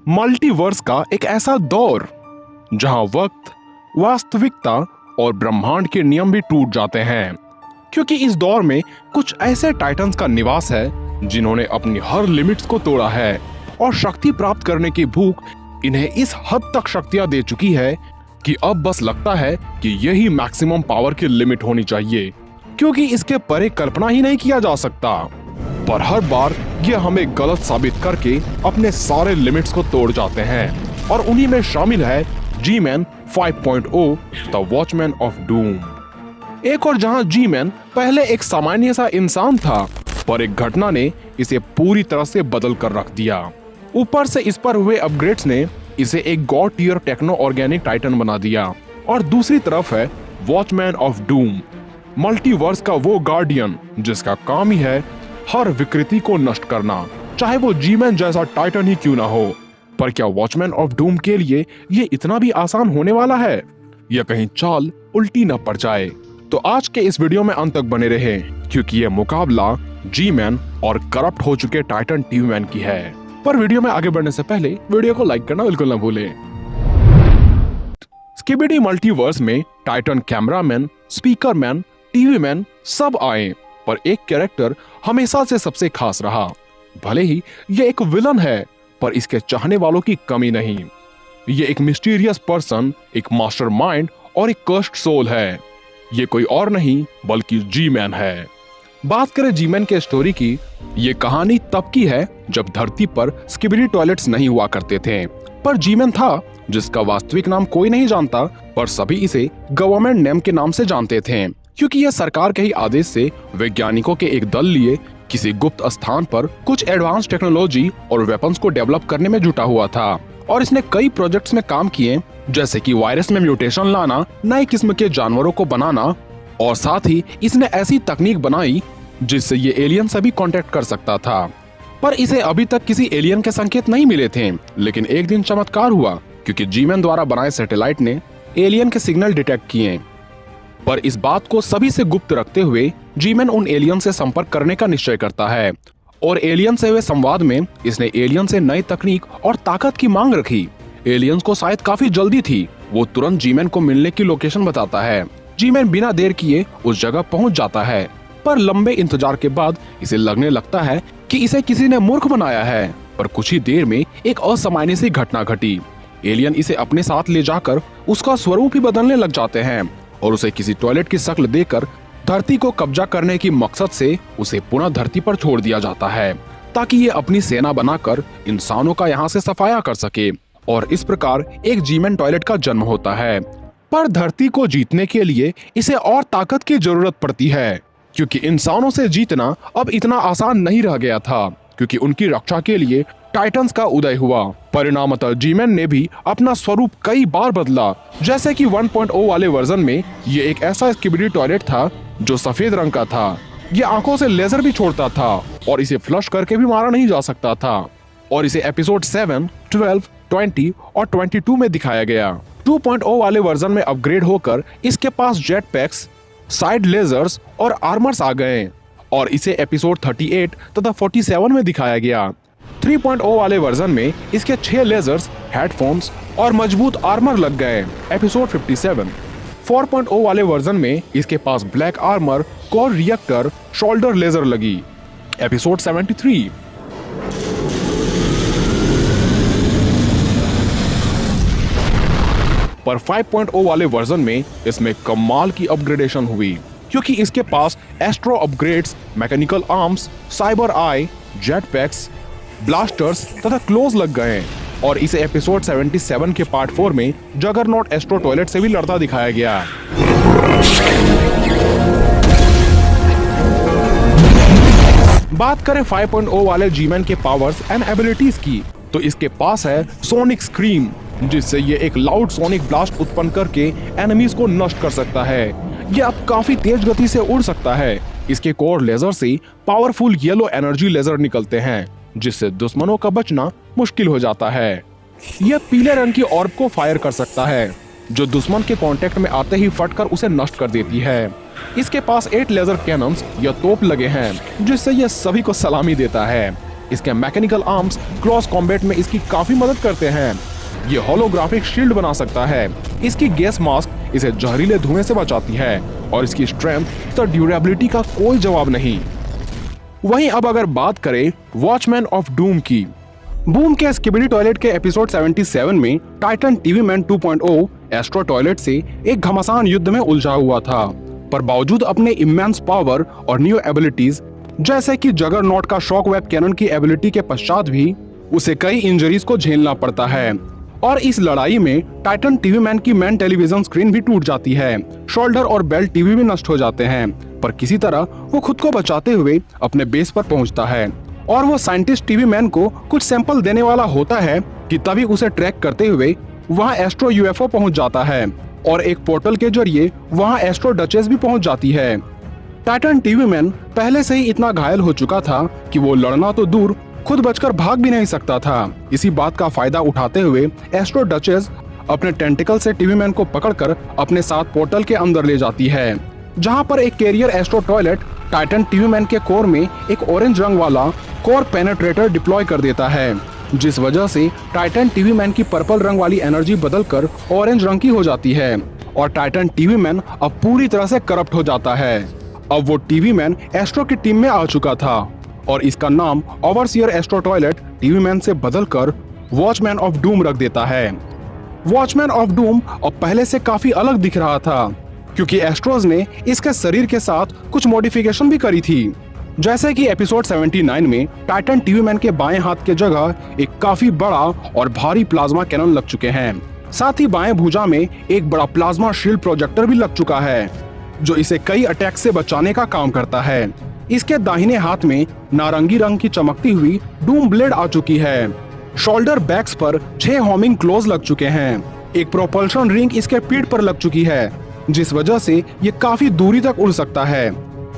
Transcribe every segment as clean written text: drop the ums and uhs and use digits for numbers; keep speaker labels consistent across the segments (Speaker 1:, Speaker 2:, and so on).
Speaker 1: Multiverse का एक ऐसा दौर जहां वक्त, वास्तविकता और ब्रह्मांड के नियम भी टूट जाते हैं, क्योंकि इस दौर में कुछ ऐसे टाइटन्स का निवास है जिन्होंने अपनी हर लिमिट्स को तोड़ा है और शक्ति प्राप्त करने की भूख इन्हें इस हद तक शक्तियां दे चुकी है कि अब बस लगता है कि यही मैक्सिमम पावर की लिमिट होनी चाहिए, क्योंकि इसके परे कल्पना ही नहीं किया जा सकता। पर हर बार ये हमें गलत साबित करके अपने सारे लिमिट्स को तोड़ जाते हैं और उन्हीं में शामिल है G-man 5.0 the watchman of doom. एक और जहां जी-मैन पहले एक सामान्य सा इंसान था, पर एक घटना ने इसे पूरी तरह से बदल कर रख दिया। ऊपर से इस पर हुए अपग्रेड्स ने इसे एक god tier techno organic titan बना दिया, और दूसरी तरफ है वॉचमैन ऑफ डूम, मल्टीवर्स का वो गार्डियन जिसका काम ही है हर विकृति को नष्ट करना, चाहे वो जी-मैन जैसा टाइटन ही क्यों ना हो। पर क्या वॉचमैन ऑफ डूम के लिए ये इतना भी आसान होने वाला है, या कहीं चाल उल्टी न पड़ जाए? तो आज के इस वीडियो में अंत तक बने रहे, क्योंकि ये मुकाबला जी-मैन और करप्ट हो चुके टाइटन टी-मैन की है। पर वीडियो में आगे बढ़ने से पहले वीडियो को लाइक करना बिल्कुल ना भूलें। स्किबिडी मल्टीवर्स में Titan cameraman, speakerman, TV man सब आए, पर एक कैरेक्टर हमेशा से सबसे खास रहा। भले ही ये एक विलन है, पर इसके चाहने वालों की कमी नहीं। ये एक मिस्टीरियस पर्सन, एक मास्टरमाइंड और एक कर्स्ड सोल है। ये कोई और नहीं बल्कि जी-मैन है। बात करें जी-मैन के स्टोरी की, ये कहानी तब की है जब धरती पर स्किबिडी टॉयलेट्स नहीं हुआ करते थे, पर जी-मैन था जिसका वास्तविक नाम कोई नहीं जानता, पर सभी इसे गवर्नमेंट नेम के नाम से जानते थे, क्योंकि यह सरकार के ही आदेश से वैज्ञानिकों के एक दल लिए किसी गुप्त स्थान पर कुछ एडवांस टेक्नोलॉजी और वेपन्स को डेवलप करने में जुटा हुआ था। और इसने कई प्रोजेक्ट्स में काम किए, जैसे कि वायरस में म्यूटेशन लाना, नए किस्म के जानवरों को बनाना, और साथ ही इसने ऐसी तकनीक बनाई जिससे ये एलियन से भी कांटेक्ट कर सकता था। पर इसे अभी तक किसी एलियन के संकेत नहीं मिले थे, लेकिन एक दिन चमत्कार हुआ, क्योंकि जी-मैन द्वारा बनाए सैटेलाइट ने एलियन के सिग्नल डिटेक्ट किए। पर इस बात को सभी से गुप्त रखते हुए जी-मैन उन एलियन से संपर्क करने का निश्चय करता है, और एलियन से हुए संवाद में इसने एलियन से नई तकनीक और ताकत की मांग रखी। एलियंस को शायद काफी जल्दी थी, वो तुरंत जी-मैन को मिलने की लोकेशन बताता है। जी-मैन बिना देर किए उस जगह पहुंच जाता है, पर लंबे इंतजार के बाद इसे लगने लगता है कि इसे किसी ने मूर्ख बनाया है। पर कुछ ही देर में एक असामान्य सी घटना घटी। एलियन इसे अपने साथ ले जाकर उसका स्वरूप ही बदलने लग जाते हैं, और उसे किसी टॉयलेट की शक्ल देकर धरती को कब्जा करने की मकसद से उसे पुनः धरती पर छोड़ दिया जाता है, ताकि ये अपनी सेना बनाकर इंसानों का यहाँ से सफाया कर सके। और इस प्रकार एक जी-मैन टॉयलेट का जन्म होता है। पर धरती को जीतने के लिए इसे और ताकत की जरूरत पड़ती है, क्योंकि इंसानों से जीतना अब इतना आसान नहीं रह गया था, क्योंकि उनकी रक्षा के लिए टाइटन्स का उदय हुआ। परिणामतः जी-मैन ने भी अपना स्वरूप कई बार बदला, जैसे कि 1.0 वाले वर्जन में ये एक ऐसा स्किबिडी टॉयलेट था जो सफेद रंग का था। ये आंखों से लेजर भी छोड़ता था, और इसे फ्लश करके भी मारा नहीं जा सकता था। और इसे एपिसोड 7, 12, 20 और 22 में दिखाया गया। 2.0 वाले वर्जन में अपग्रेड होकर इसके पास जेट पैक्स, साइड लेजर्स और आर्मर्स आ गए, और इसे एपिसोड 38 तथा 47 में दिखाया गया। 3.0 वाले वर्जन में इसके 6 लेजर्स, हेडफोन्स और मजबूत आर्मर लग गए, एपिसोड 57। 4.0 वाले वर्जन में इसके पास black armour, core reactor, shoulder laser लगी, एपिसोड 73। पर 5.0 वाले वर्जन में इसमें कमाल की अपग्रेडेशन हुई, क्योंकि इसके पास astro upgrades, mechanical arms, cyber eye, jet packs, blasters तथा क्लोज लग गए, और इसे एपिसोड 77 के पार्ट 4 में जगरनॉट एस्ट्रो टॉयलेट से भी लड़ता दिखाया गया। बात करें 5.0 वाले जी-मैन के पावर्स एंड एबिलिटीज की, तो इसके पास है सोनिक स्क्रीम, जिससे ये एक लाउड सोनिक ब्लास्ट उत्पन्न करके एनिमीज को नष्ट कर सकता है। ये अब काफी तेज गति से उड़ सकता है। इसके कोर लेजर से पावरफुल येलो एनर्जी लेजर निकलते हैं, जिससे दुश्मनों का बचना मुश्किल हो जाता है। यह पीले रंग की ऑर्ब को फायर कर सकता है, जो दुश्मन के कांटेक्ट में आते ही फटकर उसे नष्ट कर देती है। इसके पास 8 लेजर कैनन्स या तोप लगे हैं, जिससे यह सभी को सलामी देता है। इसके मैकेनिकल आर्म्स क्लॉस कॉम्बैट में इसकी काफी मदद करते हैं। ये होलोग्राफिक शील्ड बना सकता है। इसकी गैस मास्क इसे जहरीले धुएं से बचाती है और इसकी स्ट्रेंथ तथा ड्यूरेबिलिटी का कोई जवाब नहीं। वहीं अब अगर बात करें वॉचमैन ऑफ डूम की, बूम के स्किबिडी टॉयलेट के एपिसोड 77 में Titan TV man 2.0 astro toilet से एक घमासान युद्ध में उलझा हुआ था, पर बावजूद अपने इमेंस पावर और न्यू एबिलिटीज जैसे कि जगरनॉट का शॉक वेब कैनन की एबिलिटी के पश्चात भी उसे कई इंजरीज को झेलना पड़ता है और इस लड़ाई में टाइटन टीवी मैन की मैन टेलीविजन स्क्रीन भी टूट जाती है, शोल्डर और बेल्ट टीवी भी नष्ट हो जाते हैं, पर किसी तरह वो खुद को बचाते हुए अपने बेस पर पहुंचता है और वो साइंटिस्ट टीवी मैन को कुछ सैंपल देने वाला होता है कि तभी उसे ट्रैक करते हुए वहाँ एस्ट्रो यूएफओ पहुंच जाता है और एक पोर्टल के जरिए वहाँ एस्ट्रो डचेस भी पहुंच जाती है। टाइटन टीवी मैन पहले से ही इतना घायल हो चुका था कि वो लड़ना तो दूर खुद बचकर भाग भी नहीं सकता था। इसी बात का फायदा उठाते हुए एस्ट्रो डचेस अपने टेंटिकल से टीवी मैन को पकड़कर अपने साथ पोर्टल के अंदर ले जाती है, जहां पर एक carrier astro toilet titan TV man के कोर में एक ऑरेंज रंग वाला कोर पेनेट्रेटर डिप्लॉय कर देता है, जिस वजह से टाइटन टीवी मैन की पर्पल रंग वाली एनर्जी बदलकर ऑरेंज रंग की हो जाती है और टाइटन टीवी मैन अब पूरी तरह से करप्ट हो जाता है। अब वो टीवी मैन एस्ट्रो की टीम में आ चुका था और इसका नाम overseer astro toilet TV man से बदलकर वॉचमैन ऑफ डूम रख देता है। वॉचमैन ऑफ डूम अब पहले से काफी अलग दिख रहा था, क्योंकि एस्ट्रोज ने इसके शरीर के साथ कुछ मॉडिफिकेशन भी करी थी, जैसे कि एपिसोड 79 में टाइटन टीवी मैन के बाएं हाथ के जगह एक काफी बड़ा और भारी प्लाज्मा कैनन लग चुके हैं। साथ ही बाएं भुजा में एक बड़ा प्लाज्मा शील्ड प्रोजेक्टर भी लग चुका है, जो इसे कई अटैक से बचाने का काम करता है। इसके दाहिने हाथ में नारंगी रंग की चमकती हुई डूम ब्लेड आ चुकी है। शोल्डर बैग्स पर 6 होमिंग क्लोज लग चुके हैं। एक प्रोपल्शन रिंग इसके पीठ पर लग चुकी है, जिस वजह से ये काफी दूरी तक उड़ सकता है।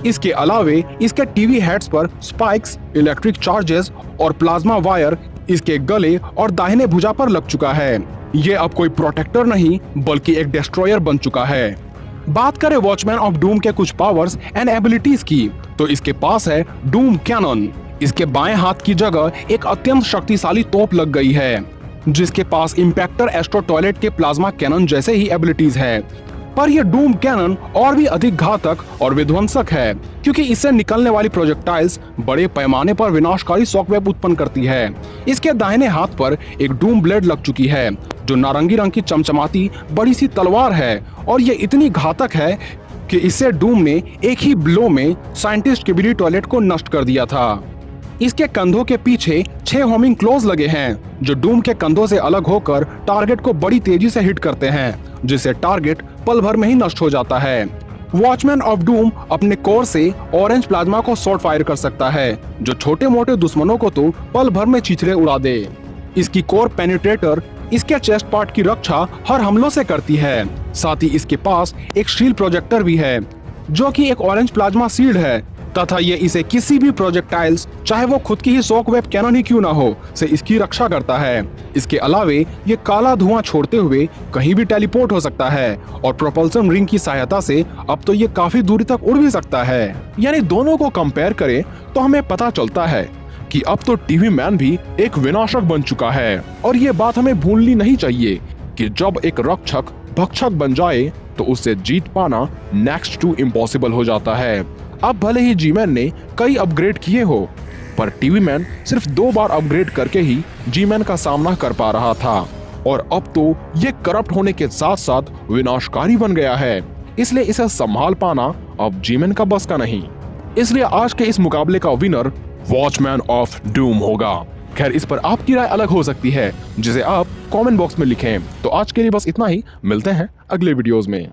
Speaker 1: इसके अलावे इसके टीवी हेड्स पर स्पाइक्स, इलेक्ट्रिक चार्जेस और प्लाज्मा वायर इसके गले और दाहिने भुजा पर लग चुका है। ये अब कोई प्रोटेक्टर नहीं बल्कि एक डिस्ट्रॉयर बन चुका है। बात करें वॉचमैन ऑफ डूम के कुछ पावर्स एंड एबिलिटीज की, तो इसके पास है डूम कैनन। इसके बाएं हाथ की जगह एक अत्यंत शक्तिशाली तोप लग गई है, जिसके पास इम्पैक्टर एस्ट्रो टॉयलेट के प्लाज्मा कैनन जैसे ही एबिलिटीज है, पर यह डूम कैनन और भी अधिक घातक और विध्वंसक है, क्योंकि इससे निकलने वाली प्रोजेक्टाइल्स बड़े पैमाने पर विनाशकारी शॉकवेव उत्पन्न करती है। इसके दाहिने हाथ पर एक डूम ब्लेड लग चुकी है, जो नारंगी रंग की चमचमाती बड़ी सी तलवार है और ये इतनी घातक है कि इससे डूम ने एक ही ब्लो में साइंटिस्ट स्किबिडी टॉयलेट को नष्ट कर दिया था। इसके कंधों के पीछे 6 होमिंग क्लोज लगे हैं, जो डूम के कंधों से अलग होकर टारगेट को बड़ी तेजी से हिट करते हैं, जिससे टारगेट पल भर में ही नष्ट हो जाता है। वॉचमैन ऑफ डूम अपने कोर से ऑरेंज प्लाज्मा को शॉर्ट फायर कर सकता है, जो छोटे मोटे दुश्मनों को तो पल भर में चिथड़े उड़ा दे। इसकी कोर पेनिट्रेटर इसके चेस्ट पार्ट की रक्षा हर हमलों से करती है। साथ ही इसके पास एक शील्ड प्रोजेक्टर भी है, जो कि एक ऑरेंज प्लाज्मा शील्ड है, तथा ये इसे किसी भी प्रोजेक्टाइल्स, चाहे वो खुद की ही शॉक वेव कैनन ही क्यों ना हो, से इसकी रक्षा करता है। इसके अलावे ये काला धुआं छोड़ते हुए कहीं भी टेलीपोर्ट हो सकता है और प्रोपल्सन रिंग की सहायता से अब तो ये काफी दूरी तक उड़ भी सकता है। यानी दोनों को कंपेयर करें तो हमें पता चलता है कि अब तो टीवी मैन भी एक विनाशक बन चुका है, और ये बात हमें भूलनी नहीं चाहिए कि जब एक रक्षक भक्षक बन जाए तो उससे जीत पाना नेक्स्ट टू इम्पॉसिबल हो जाता है। अब भले ही जी-मैन ने कई अपग्रेड किए हो, पर टीवी मैन सिर्फ 2 बार अपग्रेड करके ही जी-मैन का सामना कर पा रहा था, और अब तो ये करप्ट होने के साथ साथ विनाशकारी बन गया है। इसलिए इसे संभाल पाना अब जी-मैन का बस का नहीं। इसलिए आज के इस मुकाबले का विनर वॉचमैन ऑफ डूम होगा। खैर, इस पर आपकी राय अलग हो सकती है, जिसे आप कमेंट बॉक्स में लिखें। तो आज के लिए बस इतना ही, मिलते हैं अगले वीडियोस में।